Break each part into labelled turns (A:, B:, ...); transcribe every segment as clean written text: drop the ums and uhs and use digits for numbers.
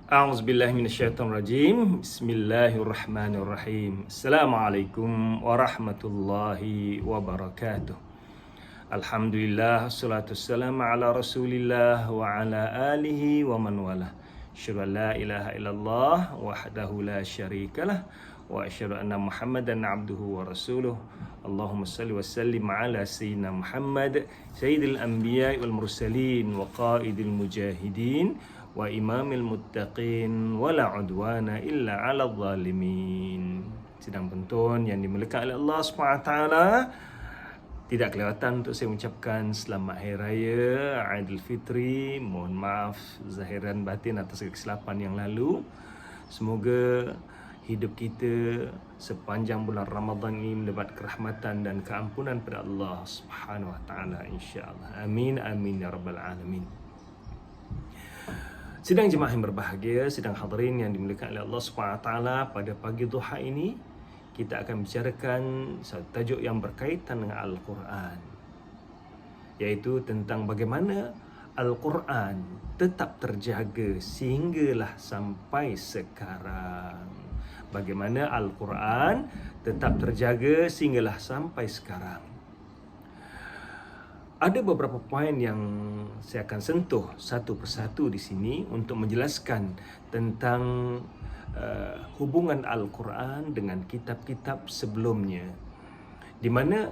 A: A'udzubillahi minasyaitonirrajim. Bismillahirrahmanirrahim. Assalamualaikum warahmatullahi wabarakatuh. Alhamdulillah, assalatu wassalamu ala Rasulillah wa ala alihi wa man walah. Asyhadu an la ilaha illallah wahdahu la syarikalah wa asyhadu anna Muhammadan abduhu wa rasuluh. Allahumma salli wa sallim ala sayyidina Muhammad sayyidil anbiya'i wal mursalin wa qaidil mujahidin wa imamil muttaqin wa la udwana illa 'alal zalimin. Sidang penonton yang dimuliakan oleh Allah SWT, tidak kelewatan untuk saya mengucapkan selamat Hari Raya Aidilfitri. Mohon maaf zahir dan batin atas kesilapan yang lalu. Semoga hidup kita sepanjang bulan Ramadan ini mendapat kerahmatan dan keampunan pada Allah Subhanahu wa taala, insya-Allah. Amin amin ya rabbal alamin. Sidang jemaah yang berbahagia, sidang hadirin yang dimuliakan oleh Allah SWT, pada pagi duha ini kita akan bicarakan satu tajuk yang berkaitan dengan Al-Quran, iaitu tentang bagaimana Al-Quran tetap terjaga sehinggalah sampai sekarang. Bagaimana Al-Quran tetap terjaga sehinggalah sampai sekarang. Ada beberapa poin yang saya akan sentuh satu persatu di sini untuk menjelaskan tentang hubungan Al-Quran dengan kitab-kitab sebelumnya, di mana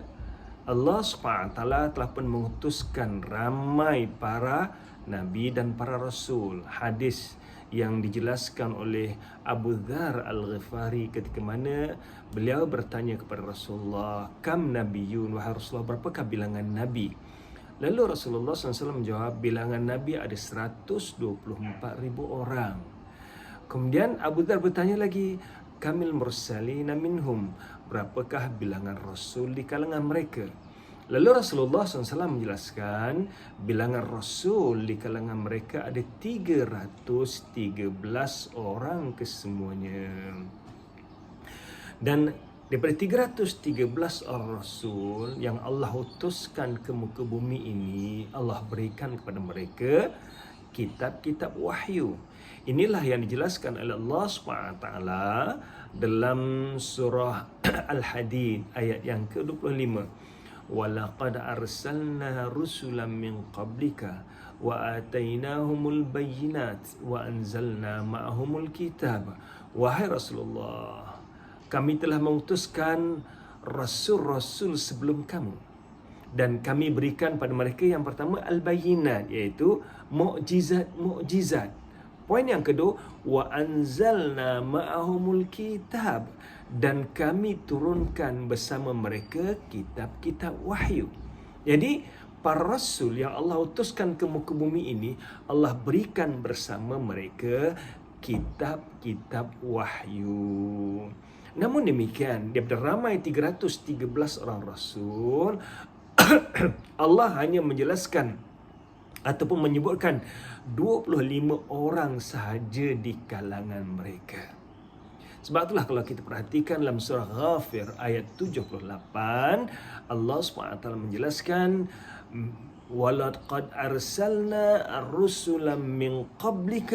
A: Allah SWT telah pun mengutuskan ramai para nabi dan para rasul. Hadis yang dijelaskan oleh Abu Dzar Al-Ghifari ketika mana beliau bertanya kepada Rasulullah, "Kam nabiyun?" Wahai Rasulullah, berapakah bilangan nabi? Lalu Rasulullah SAW menjawab, bilangan Nabi ada 124,000 orang. Kemudian Abu Dzar bertanya lagi, Kamil mursalina minhum, berapakah bilangan Rasul di kalangan mereka? Lalu Rasulullah SAW menjelaskan, bilangan Rasul di kalangan mereka ada 313 orang kesemuanya. Dan daripada 313 orang Rasul yang Allah utuskan ke muka bumi ini, Allah berikan kepada mereka kitab-kitab wahyu. Inilah yang dijelaskan oleh Allah SWT dalam surah Al-Hadid ayat yang ke-25. وَلَقَدْ أَرْسَلْنَا رُسُلًا مِنْ قَبْلِكَ وَآتَيْنَاهُمُ الْبَيِّنَاتِ وَأَنْزَلْنَا مَعَهُمُ الْكِتَابَ. Wahai Rasulullah, kami telah mengutuskan rasul-rasul sebelum kamu, dan kami berikan pada mereka yang pertama al-bayyinat, iaitu mukjizat-mukjizat. Poin yang kedua, wa anzalna ma'ahumul kitab, dan kami turunkan bersama mereka kitab-kitab wahyu. Jadi para rasul yang Allah utuskan ke muka bumi ini, Allah berikan bersama mereka kitab-kitab wahyu. Namun demikian, daripada ramai 313 orang Rasul, Allah hanya menjelaskan ataupun menyebutkan 25 orang sahaja di kalangan mereka. Sebab itulah kalau kita perhatikan dalam surah Ghafir ayat 78, Allah SWT menjelaskan, وَلَقَدْ أَرْسَلْنَا رُسُلًا مِنْ قَبْلِكَ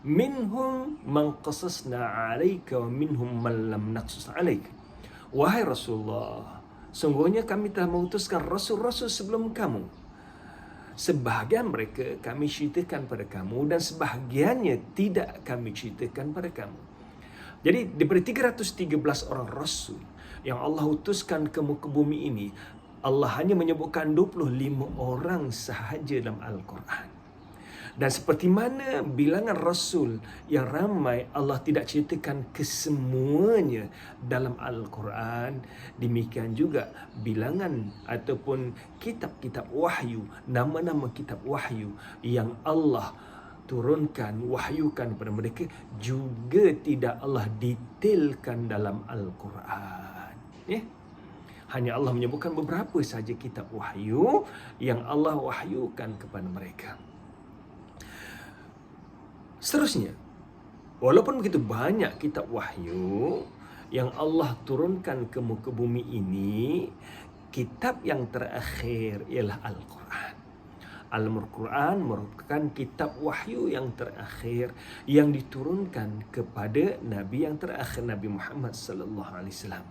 A: minhum man qasasna 'alaika wa minhum man lam naqsus 'alaika. Wahai Rasulullah, sungguhnya kami telah mengutuskan rasul-rasul sebelum kamu. Sebahagian mereka kami ceritakan pada kamu dan sebahagiannya tidak kami ceritakan pada kamu. Jadi daripada 313 orang rasul yang Allah utuskan ke muka bumi ini, Allah hanya menyebutkan 25 orang sahaja dalam Al-Quran. Dan seperti mana bilangan Rasul yang ramai Allah tidak ceritakan kesemuanya dalam Al-Quran, demikian juga bilangan ataupun kitab-kitab wahyu, nama-nama kitab wahyu yang Allah turunkan, wahyukan kepada mereka juga tidak Allah detailkan dalam Al-Quran. Hanya Allah menyebutkan beberapa sahaja kitab wahyu yang Allah wahyukan kepada mereka. Seterusnya, walaupun begitu banyak kitab wahyu yang Allah turunkan ke muka bumi ini, kitab yang terakhir ialah Al-Quran. Al-Quran merupakan kitab wahyu yang terakhir yang diturunkan kepada Nabi yang terakhir, Nabi Muhammad sallallahu alaihi wasallam.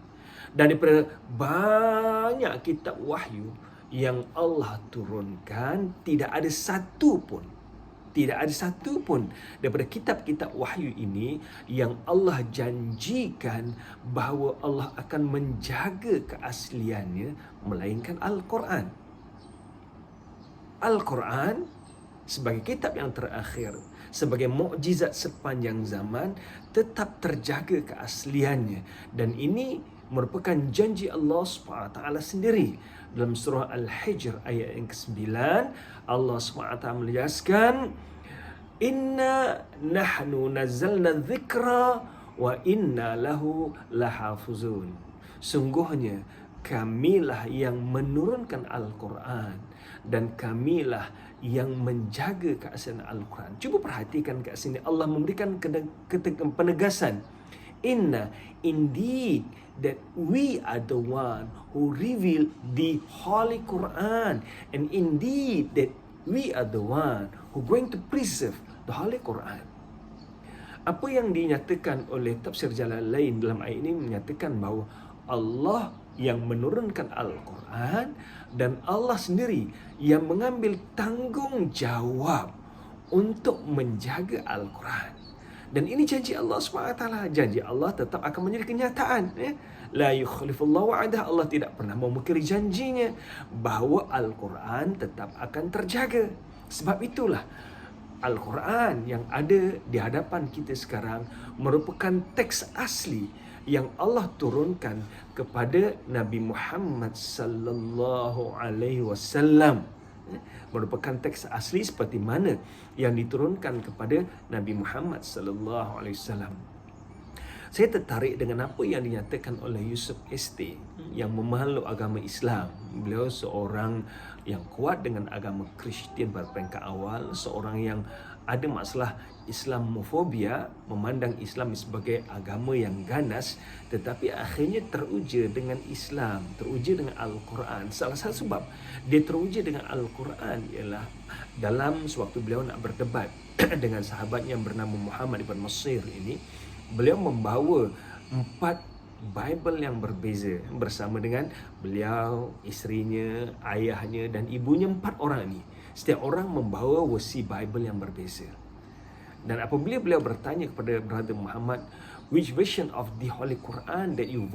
A: Daripada banyak kitab wahyu yang Allah turunkan, tidak ada satu pun daripada kitab-kitab wahyu ini yang Allah janjikan bahawa Allah akan menjaga keasliannya melainkan Al-Quran. Al-Quran sebagai kitab yang terakhir, sebagai mukjizat sepanjang zaman, tetap terjaga keasliannya, dan ini merupakan janji Allah SWT sendiri. Dalam surah Al-Hijr ayat yang ke-9, Allah SWT menjelaskan, Inna nahnu nazzalna dzikra wa inna lahu lahafuzun. Sungguhnya kamilah yang menurunkan Al-Quran dan kamilah yang menjaga keaslian Al-Quran. Cuba perhatikan kat sini, Allah memberikan penegasan. Indeed that we are the one who reveal the Holy Quran, and indeed that we are the one who going to preserve the Holy Quran. Apa yang dinyatakan oleh tafsir Jalalain dalam ayat ini menyatakan bahawa Allah yang menurunkan Al-Quran dan Allah sendiri yang mengambil tanggungjawab untuk menjaga Al-Quran. Dan ini janji Allah SWT. Janji Allah tetap akan menjadi kenyataan. La yukhlifullahu wa'adah. Allah tidak pernah memungkiri janjinya bahawa Al-Quran tetap akan terjaga. Sebab itulah Al-Quran yang ada di hadapan kita sekarang merupakan teks asli yang Allah turunkan kepada Nabi Muhammad sallallahu alaihi wasallam. Merupakan teks asli seperti mana yang diturunkan kepada Nabi Muhammad sallallahu alaihi wasallam. Saya tertarik dengan apa yang dinyatakan oleh Yusuf ST yang memeluk agama Islam. Beliau seorang yang kuat dengan agama Kristian pada peringkat awal, seorang yang ada masalah Islamofobia, memandang Islam sebagai agama yang ganas, tetapi akhirnya teruja dengan Islam, teruja dengan Al-Quran. Salah satu sebab dia teruja dengan Al-Quran ialah dalam sewaktu beliau nak berdebat dengan sahabat yang bernama Muhammad ibn Masir ini, beliau membawa 4 Bible yang berbeza bersama dengan beliau, isterinya, ayahnya dan ibunya. 4 orang ini, setiap orang membawa versi Bible yang berbeza. Dan apabila beliau bertanya kepada Brother Muhammad, which version of the Holy Quran that you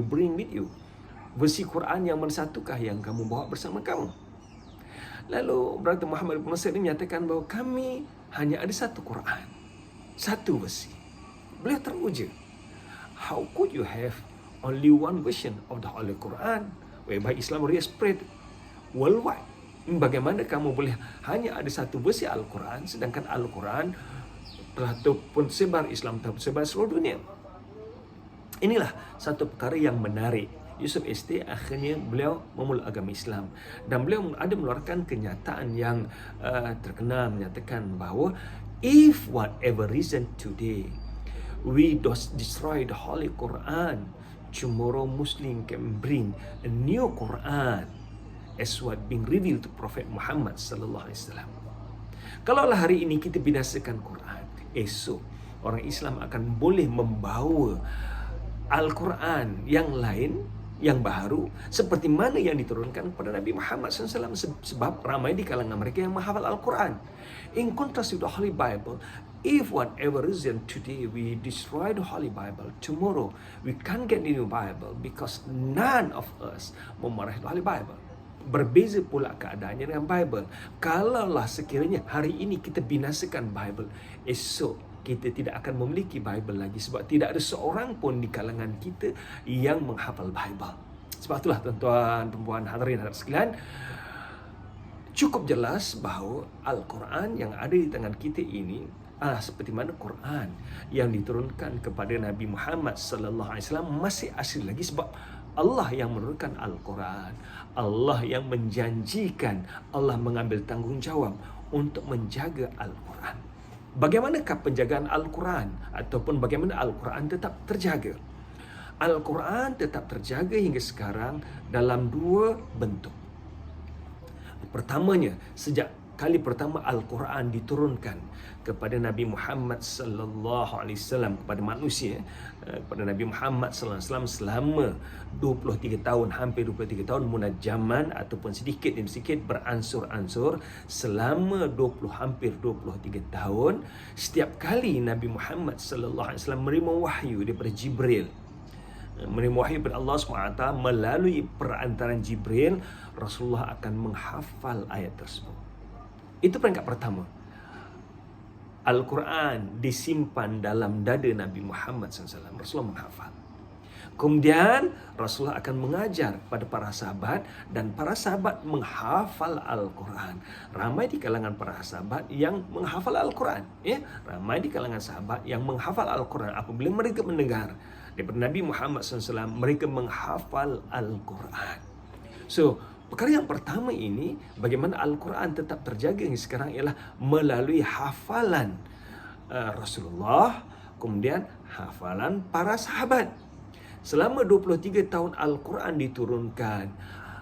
A: bring with you? Versi Quran yang mana satukah yang kamu bawa bersama kamu? Lalu Brother Muhammad bin Masir ini menyatakan bahawa kami hanya ada satu Quran, satu versi. Beliau teruja. How could you have only one version of the Holy Quran whereby Islam really spread worldwide? Bagaimana kamu boleh hanya ada satu versi Al-Quran sedangkan Al-Quran telah pun sebar, Islam telah sebar seluruh dunia? Inilah satu perkara yang menarik. Yusuf ST akhirnya beliau memeluk agama Islam dan beliau ada mengeluarkan kenyataan yang terkenal, menyatakan bahawa if whatever reason today we destroy the Holy Quran, tomorrow Muslim can bring a new Quran as what being revealed to Prophet Muhammad sallallahu alaihi wasallam. Kalaulah hari ini kita binasakan Quran, esok orang Islam akan boleh membawa Al-Quran yang lain, yang baru, seperti mana yang diturunkan kepada Nabi Muhammad SAW. Sebab ramai di kalangan mereka yang menghafal Al-Quran. In contrast with the Holy Bible, if whatever reason today we destroy the Holy Bible, tomorrow we can't get the new Bible because none of us memarahi the Holy Bible. Berbeza pula keadaannya dengan Bible. Kalaulah sekiranya hari ini kita binasakan Bible, esok kita tidak akan memiliki Bible lagi, sebab tidak ada seorang pun di kalangan kita yang menghafal Bible. Sebab itulah tuan-tuan, perempuan, hadirin sekalian, cukup jelas bahawa Al-Quran yang ada di tangan kita ini seperti mana Quran yang diturunkan kepada Nabi Muhammad sallallahu alaihi wasallam masih asli lagi, sebab Allah yang menurunkan Al-Quran, Allah yang menjanjikan, Allah mengambil tanggungjawab untuk menjaga Al-Quran. Bagaimanakah penjagaan Al-Quran ataupun bagaimana Al-Quran tetap terjaga? Al-Quran tetap terjaga hingga sekarang dalam 2 bentuk. Pertamanya, sejak kali pertama Al-Quran diturunkan kepada Nabi Muhammad sallallahu alaihi wasallam, kepada manusia, kepada Nabi Muhammad sallallahu alaihi wasallam selama 23 tahun, hampir 23 tahun munajaman ataupun sedikit demi sedikit beransur-ansur selama hampir 23 tahun. Setiap kali Nabi Muhammad sallallahu alaihi wasallam menerima wahyu daripada Jibril, menerima wahyu daripada Allah SWT melalui perantaraan Jibril, Rasulullah akan menghafal ayat tersebut. Itu peringkat pertama. Al-Quran disimpan dalam dada Nabi Muhammad SAW. Rasulullah menghafal. Kemudian Rasulullah akan mengajar kepada para sahabat dan para sahabat menghafal Al-Quran. Ramai di kalangan para sahabat yang menghafal Al-Quran. Ya? Ramai di kalangan sahabat yang menghafal Al-Quran. Apabila mereka mendengar daripada Nabi Muhammad SAW, mereka menghafal Al-Quran. So, perkara yang pertama ini, bagaimana Al-Quran tetap terjaga hingga sekarang ialah melalui hafalan Rasulullah, kemudian hafalan para sahabat. Selama 23 tahun Al-Quran diturunkan,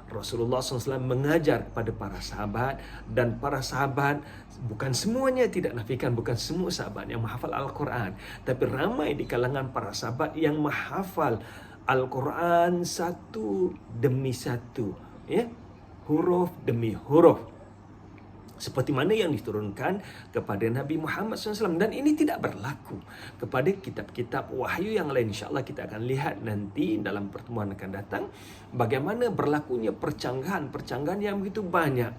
A: Rasulullah SAW mengajar kepada para sahabat, dan para sahabat bukan semuanya, tidak nafikan bukan semua sahabat yang menghafal Al-Quran, tapi ramai di kalangan para sahabat yang menghafal Al-Quran satu demi satu, ya, huruf demi huruf, seperti mana yang diturunkan kepada Nabi Muhammad SAW. Dan ini tidak berlaku kepada kitab-kitab wahyu yang lain. InsyaAllah kita akan lihat nanti dalam pertemuan akan datang bagaimana berlakunya percanggahan yang begitu banyak.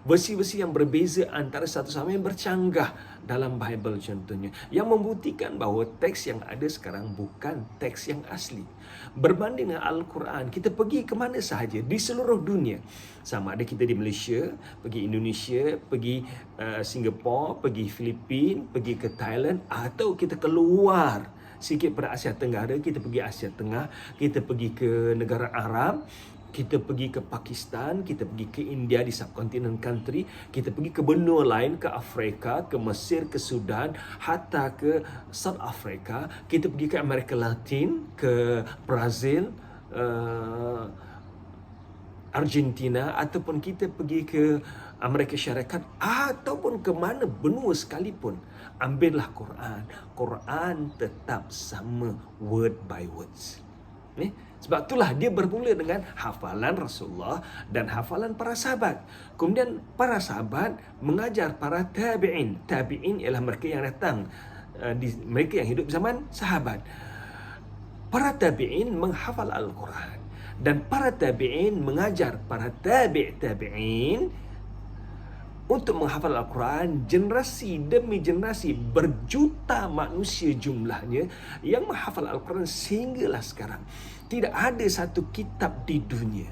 A: Versi-versi yang berbeza antara satu sama yang bercanggah dalam Bible contohnya, yang membuktikan bahawa teks yang ada sekarang bukan teks yang asli. Berbanding dengan Al-Quran, kita pergi ke mana sahaja di seluruh dunia, sama ada kita di Malaysia, pergi Indonesia, pergi Singapura, pergi Filipina, pergi ke Thailand, atau kita keluar sikit pada Asia Tenggara, kita pergi Asia Tengah, kita pergi ke negara Arab, kita pergi ke Pakistan, kita pergi ke India di subkontinent country, kita pergi ke benua lain, ke Afrika, ke Mesir, ke Sudan, hatta ke South Africa, kita pergi ke Amerika Latin, ke Brazil, Argentina, ataupun kita pergi ke Amerika Syarikat, ataupun ke mana benua sekalipun, ambillah Quran. Quran tetap sama, word by words. Sebab itulah dia bermula dengan hafalan Rasulullah dan hafalan para sahabat. Kemudian para sahabat mengajar para tabi'in. Tabi'in ialah mereka yang datang, mereka yang hidup zaman sahabat. Para tabi'in menghafal Al-Quran, dan para tabi'in mengajar para tabi'in untuk menghafal Al-Quran. Generasi demi generasi, berjuta manusia jumlahnya yang menghafal Al-Quran sehinggalah sekarang. Tidak ada satu kitab di dunia,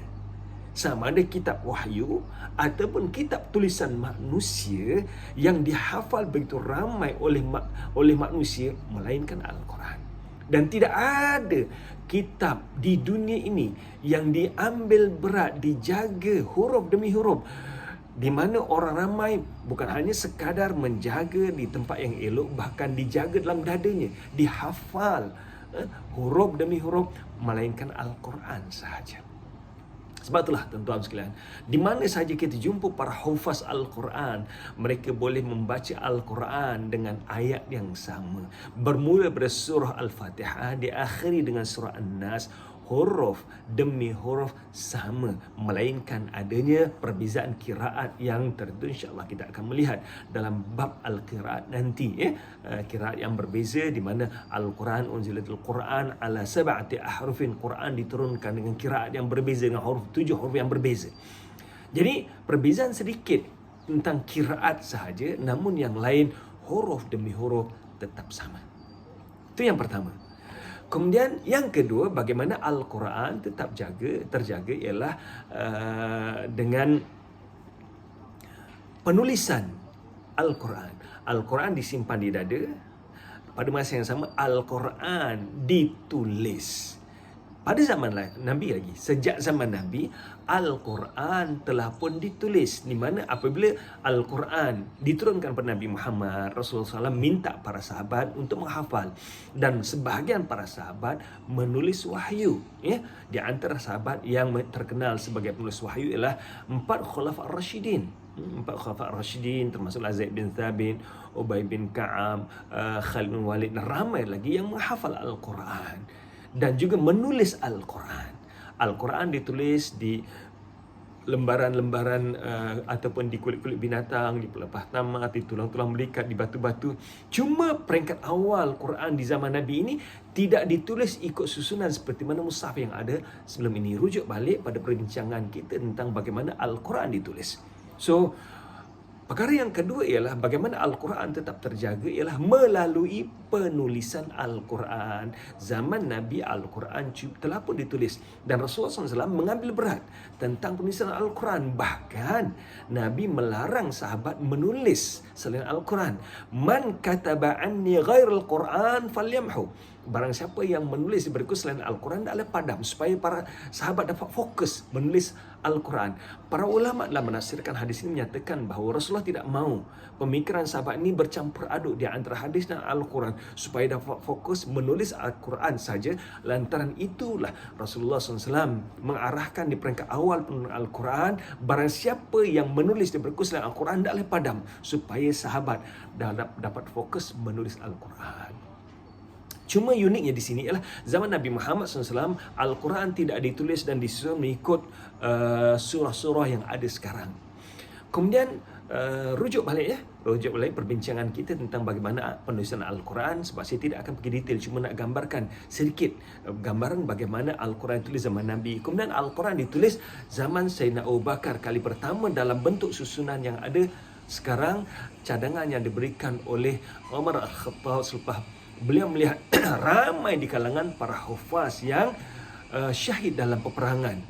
A: sama ada kitab wahyu ataupun kitab tulisan manusia, yang dihafal begitu ramai oleh manusia melainkan Al-Quran. Dan tidak ada kitab di dunia ini yang diambil berat, dijaga huruf demi huruf, di mana orang ramai bukan hanya sekadar menjaga di tempat yang elok, bahkan dijaga dalam dadanya, dihafal huruf demi huruf, melainkan Al-Quran sahaja. Sebab itulah tuan-tuan sekalian, di mana sahaja kita jumpa para hufaz Al-Quran, mereka boleh membaca Al-Quran dengan ayat yang sama. Bermula dari surah Al-Fatihah, diakhiri dengan surah An-Nas, huruf demi huruf sama, melainkan adanya perbezaan kiraat yang tertentu. InsyaAllah kita akan melihat dalam bab Al-Qiraat nanti, kiraat yang berbeza, di mana Al-Quran unzilatul Quran ala sab'ati ahrufin, Quran diturunkan dengan kiraat yang berbeza, dengan huruf 7 huruf yang berbeza. Jadi perbezaan sedikit tentang kiraat sahaja, namun yang lain huruf demi huruf tetap sama. Itu yang pertama. Kemudian yang kedua, bagaimana Al-Quran tetap terjaga ialah dengan penulisan Al-Quran. Al-Quran disimpan di dada, pada masa yang sama Al-Quran ditulis pada zaman Nabi lagi, sejak zaman Nabi, Al-Quran telah pun ditulis. Di mana apabila Al-Quran diturunkan kepada Nabi Muhammad, Rasulullah SAW minta para sahabat untuk menghafal. Dan sebahagian para sahabat menulis wahyu. Ya? Di antara sahabat yang terkenal sebagai penulis wahyu ialah 4 Khulafa Ar-Rashidin. 4 Khulafa Ar-Rashidin termasuklah Zaid bin Thabit, Ubay bin Ka'ab, Khalid bin Walid, dan ramai lagi yang menghafal Al-Quran dan juga menulis Al-Quran. Al-Quran ditulis di lembaran-lembaran ataupun di kulit-kulit binatang, di pelepah tamat, di tulang-tulang melikat, di batu-batu. Cuma peringkat awal Quran di zaman Nabi ini tidak ditulis ikut susunan seperti mana mushaf yang ada sebelum ini. Rujuk balik pada perbincangan kita tentang bagaimana Al-Quran ditulis. So, perkara yang kedua ialah bagaimana Al-Quran tetap terjaga ialah melalui penulisan Al-Quran. Zaman Nabi, Al-Quran telah pun ditulis. Dan Rasulullah SAW mengambil berat tentang penulisan Al-Quran. Bahkan Nabi melarang sahabat menulis selain Al-Quran. Man kataba anni ghairal Quran falyamhu. Barang siapa yang menulis diberiku selain Al-Quran, adalah padam, supaya para sahabat dapat fokus menulis Al-Quran. Para ulama dalam menafsirkan hadis ini menyatakan bahawa Rasulullah tidak mahu pemikiran sahabat ini bercampur aduk di antara hadis dan Al-Quran, supaya dapat fokus menulis Al-Quran saja. Lantaran itulah Rasulullah SAW mengarahkan di peringkat awal penulisan Al-Quran, barang siapa yang menulis diberiku selain Al-Quran, adalah padam, supaya sahabat dapat fokus menulis Al-Quran. Cuma uniknya di sini ialah zaman Nabi Muhammad SAW, Al-Quran tidak ditulis dan disusun mengikut surah-surah yang ada sekarang. Kemudian rujuk balik perbincangan kita tentang bagaimana penulisan Al-Quran, sebab saya tidak akan pergi detail, cuma nak gambarkan sedikit gambaran bagaimana Al-Quran ditulis zaman Nabi. Kemudian Al-Quran ditulis zaman Sayyidina Abu Bakar kali pertama dalam bentuk susunan yang ada sekarang, cadangan yang diberikan oleh Umar Al-Khattab selepas beliau melihat ramai di kalangan para hufaz yang syahid dalam peperangan.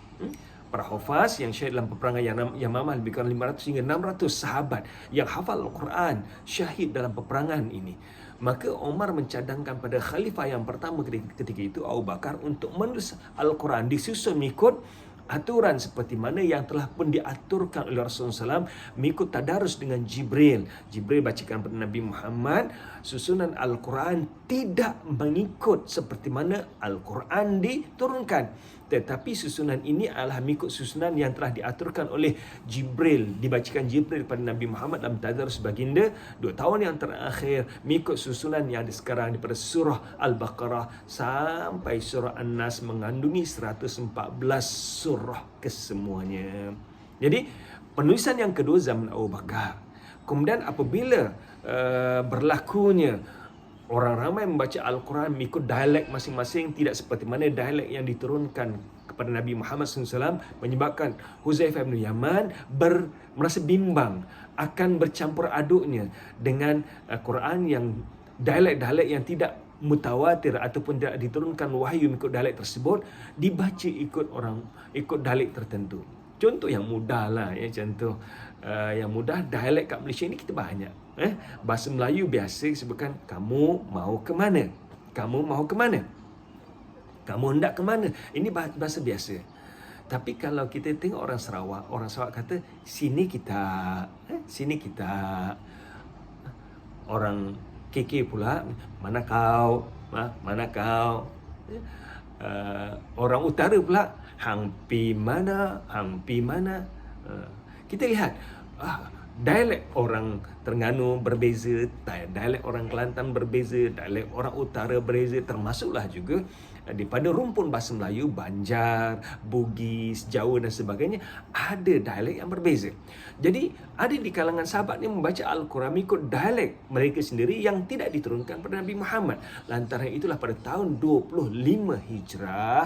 A: Para hufaz yang syahid dalam peperangan yang mamah lebih kurang 500 hingga 600 sahabat yang hafal Al-Quran syahid dalam peperangan ini. Maka Umar mencadangkan pada khalifah yang pertama ketika itu, Abu Bakar, untuk menulis Al-Quran disusun mengikut aturan seperti mana yang telah pun diaturkan oleh Rasulullah SAW mengikut tadarus dengan Jibril. Jibril bacakan kepada Nabi Muhammad. Susunan Al-Quran tidak mengikut seperti mana Al-Quran diturunkan, tetapi susunan ini adalah mengikut susunan yang telah diaturkan oleh Jibril. Dibacakan Jibril kepada Nabi Muhammad dalam tadarus baginda 2 tahun yang terakhir, mengikut susunan yang ada sekarang daripada surah Al-Baqarah sampai surah An-Nas, mengandungi 114 surah kesemuanya. Jadi penulisan yang kedua zaman Abu Bakar. Kemudian apabila berlakunya orang ramai membaca Al-Quran mengikut dialek masing-masing, tidak seperti mana dialek yang diturunkan kepada Nabi Muhammad SAW, menyebabkan Huzaifah bin Yaman merasa bimbang akan bercampur aduknya dengan Quran yang dialek-dialek yang tidak mutawatir ataupun tidak diturunkan wahyu mengikut dialek tersebut, dibaca ikut dialek tertentu. Contoh yang mudah lah, contoh yang mudah, dialek kat Malaysia ni kita banyak. Bahasa Melayu biasa sebutkan kamu mau ke mana? Kamu mau ke mana? Kamu hendak ke mana? Ini bahasa biasa. Tapi kalau kita tengok orang Sarawak kata sini kita, sini kita. Orang KK pula, mana kau? Mana kau? Orang utara pula, hang pi mana? Hang pi mana? Kita lihat dialek orang Terengganu berbeza, dialek orang Kelantan berbeza, dialek orang utara berbeza, termasuklah juga daripada rumpun bahasa Melayu, Banjar, Bugis, Jawa dan sebagainya, ada dialek yang berbeza. Jadi ada di kalangan sahabat ni membaca Al-Quran mengikut dialek mereka sendiri yang tidak diturunkan pada Nabi Muhammad. Lantaran itulah pada tahun 25 Hijrah,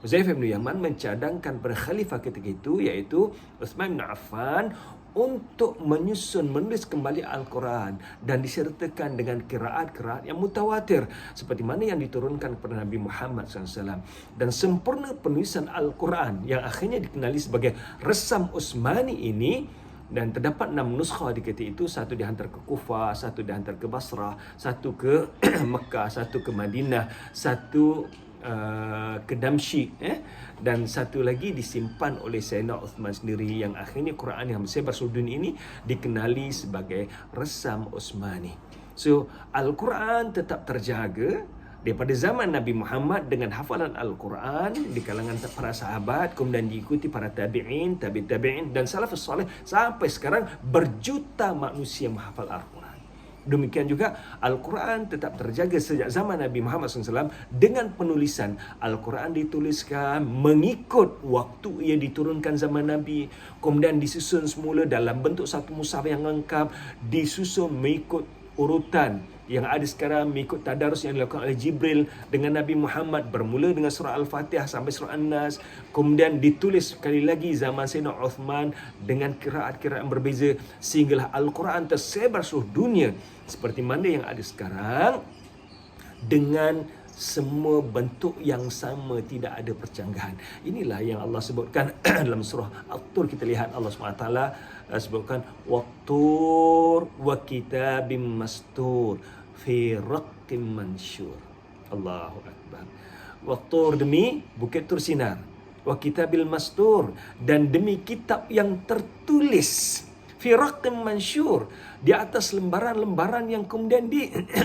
A: Huzaifah bin Yaman mencadangkan pada khalifah ketika itu, iaitu Uthman bin Affan, untuk menulis kembali Al-Quran dan disertakan dengan qiraat-qiraat yang mutawatir seperti mana yang diturunkan kepada Nabi Muhammad SAW. Dan sempurna penulisan Al-Quran yang akhirnya dikenali sebagai Resam Utsmani ini, dan terdapat 6 nuskhah di ketika itu, satu dihantar ke Kufah, satu dihantar ke Basrah, satu ke Mekah, satu ke Madinah, satu ke Damsyik, dan satu lagi disimpan oleh Sayyidina Uthman sendiri, yang akhirnya Quran yang bersebar seluruh dunia ini dikenali sebagai Resam Utsmani. So Al-Quran tetap terjaga daripada zaman Nabi Muhammad dengan hafalan Al-Quran di kalangan para sahabat, kemudian diikuti para tabi'in, tabi'in dan salafus salih sampai sekarang berjuta manusia menghafal Al-Quran. Demikian juga Al-Quran tetap terjaga sejak zaman Nabi Muhammad SAW dengan penulisan. Al-Quran dituliskan mengikut waktu ia diturunkan zaman Nabi, kemudian disusun semula dalam bentuk satu mushaf yang lengkap, disusun mengikut urutan yang ada sekarang, mengikut tadarus yang dilakukan oleh Jibril dengan Nabi Muhammad, bermula dengan surah Al-Fatihah sampai surah An-Nas, kemudian ditulis sekali lagi zaman Sayyidina Uthman dengan kiraat-kiraat yang berbeza, sehinggalah Al-Quran tersebar seluruh dunia seperti mana yang ada sekarang, dengan semua bentuk yang sama, tidak ada percanggahan. Inilah yang Allah sebutkan dalam surah At-Tur. Kita lihat Allah SWT sebutkan Wat-Tur wa kitabim mastur fi raqqim mansyur. Allahu Akbar. Wat-Tur, demi bukit Tur Sinar, wa kitabil mastur, dan demi kitab yang tertulis, fi raqqim mansyur, di atas lembaran-lembaran yang kemudian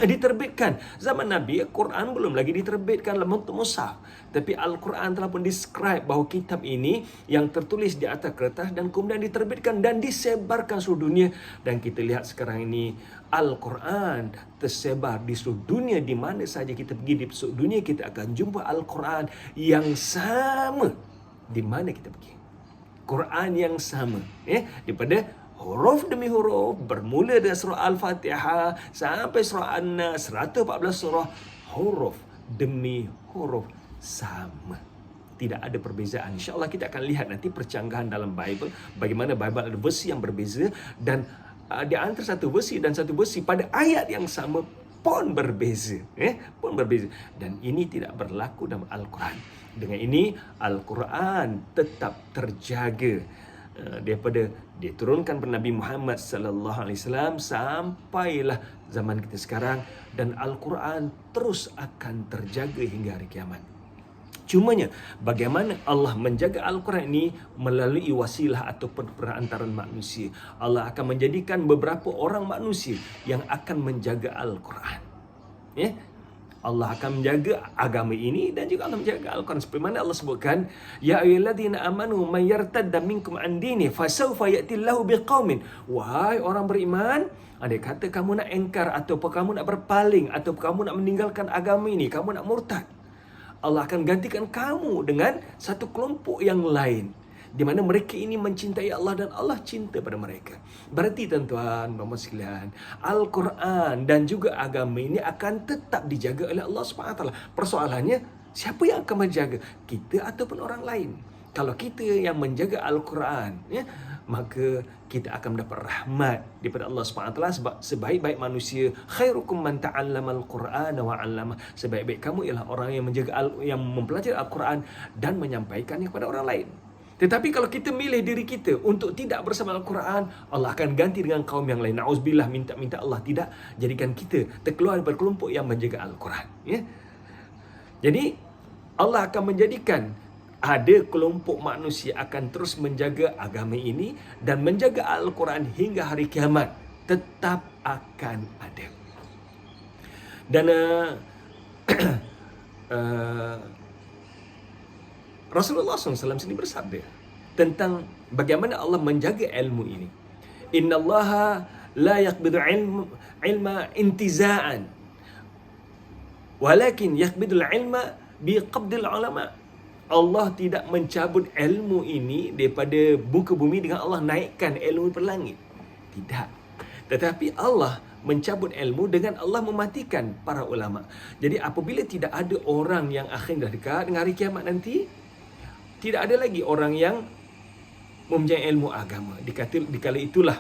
A: diterbitkan. Zaman Nabi, Quran belum lagi diterbitkan dalam bentuk mushaf, tapi Al-Quran telah pun describe bahawa kitab ini yang tertulis di atas kertas dan kemudian diterbitkan dan disebarkan seluruh dunia. Dan kita lihat sekarang ini Al-Quran tersebar di seluruh dunia. Di mana saja kita pergi di seluruh dunia, kita akan jumpa Al-Quran yang sama. Di mana kita pergi, Quran yang sama, daripada huruf demi huruf, bermula dari surah Al-Fatihah sampai surah An-Nas, 114 surah, huruf demi huruf sama. Tidak ada perbezaan. InsyaAllah kita akan lihat nanti percanggahan dalam Bible, bagaimana Bible ada versi yang berbeza, dan di antara satu versi dan satu versi pada ayat yang sama pun berbeza, pun berbeza. Dan ini tidak berlaku dalam Al-Quran. Dengan ini Al-Quran tetap terjaga daripada diturunkan kepada Nabi Muhammad sallallahu alaihi wasallam sampailah zaman kita sekarang, dan Al-Quran terus akan terjaga hingga hari kiamat. Cumanya bagaimana Allah menjaga Al-Quran ini melalui wasilah ataupun perantaraan manusia. Allah akan menjadikan beberapa orang manusia yang akan menjaga Al-Quran. Allah akan menjaga agama ini dan juga Allah menjaga Al-Quran. Seperti mana Allah sebutkan, ya ayyuhalladzina amanu man yartadda minkum an dini fasawfa ya'tillahu biqaumin. Wahai orang beriman, andai kata kamu nak engkar ataupun kamu nak berpaling ataupun kamu nak meninggalkan agama ini, kamu nak murtad, Allah akan gantikan kamu dengan satu kelompok yang lain, di mana mereka ini mencintai Allah dan Allah cinta pada mereka. Berarti tuan-tuan, Bapak sekalian, Al-Quran dan juga agama ini akan tetap dijaga oleh Allah SWT. Persoalannya, siapa yang akan menjaga? Kita ataupun orang lain? Kalau kita yang menjaga Al-Quran, maka kita akan mendapat rahmat daripada Allah SWT. Sebab sebaik-baik manusia, khairukum man ta'allama al-Qur'ana wa 'allama. Sebaik-baik kamu ialah orang yang menjaga yang mempelajari Al-Quran dan menyampaikannya kepada orang lain. Tetapi kalau kita milih diri kita untuk tidak bersama Al-Quran, Allah akan ganti dengan kaum yang lain. Na'udzubillah, minta Allah tidak jadikan kita terkeluar daripada kelompok yang menjaga Al-Quran. Jadi Allah akan menjadikan ada kelompok manusia akan terus menjaga agama ini dan menjaga Al-Quran hingga hari kiamat. Tetap akan ada. Dan Rasulullah SAW sendiri bersabda tentang bagaimana Allah menjaga ilmu ini. Innallaha la yaqbidu ilma intiza'an, walakin yaqbidul ilma biqabdil ulama. Allah tidak mencabut ilmu ini daripada muka bumi dengan Allah naikkan ilmu ke langit. Tidak. Tetapi Allah mencabut ilmu dengan Allah mematikan para ulama. Jadi apabila tidak ada orang yang akhirnya dah dekat dengan hari kiamat nanti, tidak ada lagi orang yang mempunyai ilmu agama. Dikala itulah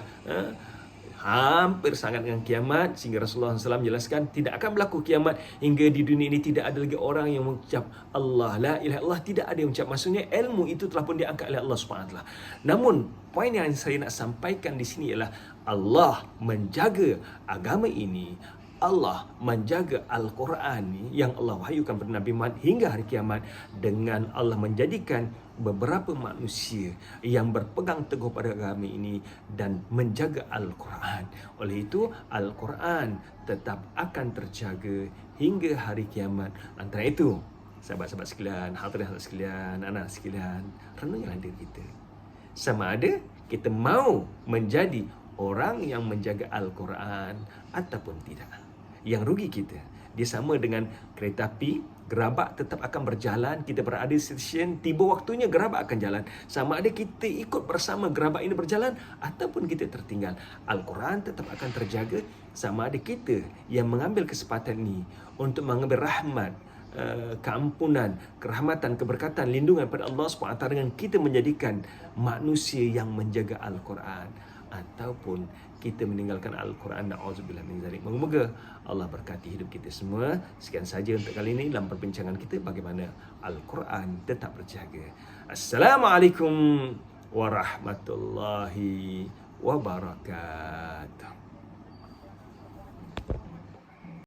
A: hampir sangat dengan kiamat, sehingga Rasulullah SAW menjelaskan tidak akan berlaku kiamat hingga di dunia ini tidak ada lagi orang yang mengucap Allah, la ilaha illallah, tidak ada yang mengucap. Maksudnya ilmu itu telah pun diangkat oleh Allah SWT. Namun poin yang saya nak sampaikan di sini ialah Allah menjaga agama ini, Allah menjaga Al-Quran ni yang Allah wahyukan kepada Nabi Muhammad hingga hari kiamat dengan Allah menjadikan beberapa manusia yang berpegang teguh pada agama ini dan menjaga Al-Quran. Oleh itu, Al-Quran tetap akan terjaga hingga hari kiamat. Antara itu, sahabat-sahabat sekalian, hadirin sekalian, anak sekalian, renunglah diri kita. Sama ada kita mau menjadi orang yang menjaga Al-Quran ataupun tidak. Yang rugi kita, dia sama dengan kereta api, gerabak tetap akan berjalan, kita berada di stesen, tiba waktunya gerabak akan jalan. Sama ada kita ikut bersama gerabak ini berjalan ataupun kita tertinggal. Al-Quran tetap akan terjaga sama ada kita yang mengambil kesempatan ini untuk mengambil rahmat, keampunan, kerahmatan, keberkatan, lindungan pada Allah SWT dengan kita menjadikan manusia yang menjaga Al-Quran, ataupun kita meninggalkan Al-Quran. Na'udzubillah min dzalik. Moga-moga Allah berkati hidup kita semua. Sekian saja untuk kali ini dalam perbincangan kita bagaimana Al-Quran tetap berjaga. Assalamualaikum warahmatullahi wabarakatuh.